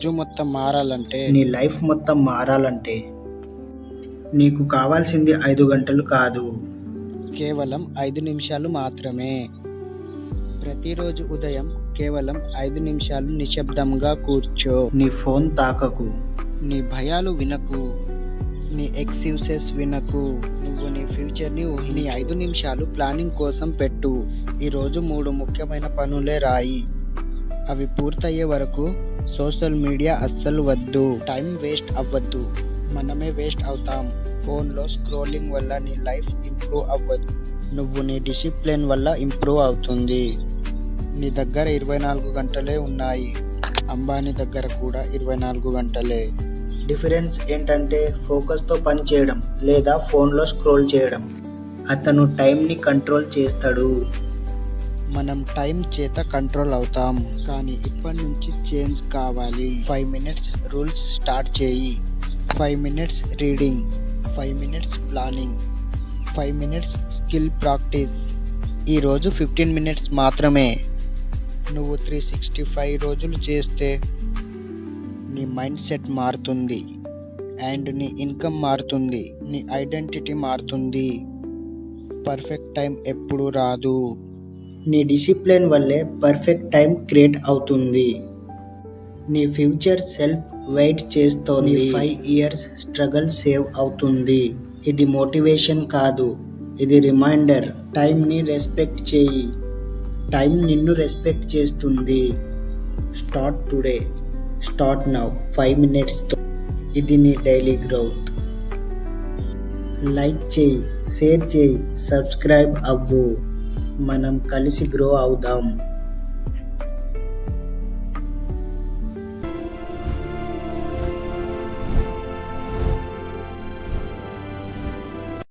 రోజు మొత్తం మారాలంటే నీ లైఫ్ మొత్తం మారాలంటే నీకు కావాల్సింది 5 గంటలు కాదు, కేవలం 5 నిమిషాలు మాత్రమే. ప్రతిరోజు ఉదయం కేవలం 5 నిమిషాలు నిశ్శబ్దంగా కూర్చో. నీ ఫోన్ తాకకు, నీ భయాలు వినకు, నీ ఎక్స్క్యూజెస్ వినకు. నువ్వు నీ ఫ్యూచర్ని నీ 5 నిమిషాలు ప్లానింగ్ కోసం పెట్టు. ఈరోజు 3 ముఖ్యమైన పనులే రాయి. అవి పూర్తయ్యే వరకు సోషల్ మీడియా అస్సలు వద్దు. టైం వేస్ట్ అవ్వద్దు, మనమే వేస్ట్ అవుతాం. ఫోన్లో స్క్రోలింగ్ వల్ల నీ లైఫ్ ఇంప్రూవ్ అవ్వదు, నువ్వు నీ డిసిప్లిన్ వల్ల ఇంప్రూవ్ అవుతుంది. నీ దగ్గర 24 గంటలే ఉన్నాయి, అంబానీ దగ్గర కూడా 24 గంటలే. డిఫరెన్స్ ఏంటంటే ఫోకస్తో పని చేయడం లేదా ఫోన్లో స్క్రోల్ చేయడం. అతను టైంని కంట్రోల్ చేస్తాడు, మనం టైం చేత కంట్రోల్ అవుతాం. కానీ ఇప్పటి నుంచి చేంజ్ కావాలి. 5 మినిట్స్ రూల్స్ స్టార్ట్ చేయి. 5 minutes reading, 5 minutes planning, 5 minutes skill practice. ఈరోజు 15 మినిట్స్ మాత్రమే. నువ్వు 365 రోజులు చేస్తే నీ మైండ్ సెట్ మారుతుంది, అండ్ నీ ఇన్కమ్ మారుతుంది, నీ ఐడెంటిటీ మారుతుంది. పర్ఫెక్ట్ టైం ఎప్పుడు రాదు. నీ డిసిప్లిన్ వల్లే పర్ఫెక్ట్ టైం క్రియేట్ అవుతుంది. నీ ఫ్యూచర్ సెల్ఫ్ వెయిట్ చేస్తోంది. 5 ఇయర్స్ స్ట్రగల్ సేవ్ అవుతుంది. ఇది మోటివేషన్ కాదు, ఇది రిమైండర్. టైంని రెస్పెక్ట్ చేయి, టైం నిన్ను రెస్పెక్ట్ చేస్తుంది. Start today, start now. 5 మినిట్స్తో ఇది నీ డైలీ గ్రోత్. లైక్ చేయి, షేర్ చేయి, సబ్స్క్రైబ్ అవ్వు. మనం కలిసి గ్రో అవుదాం.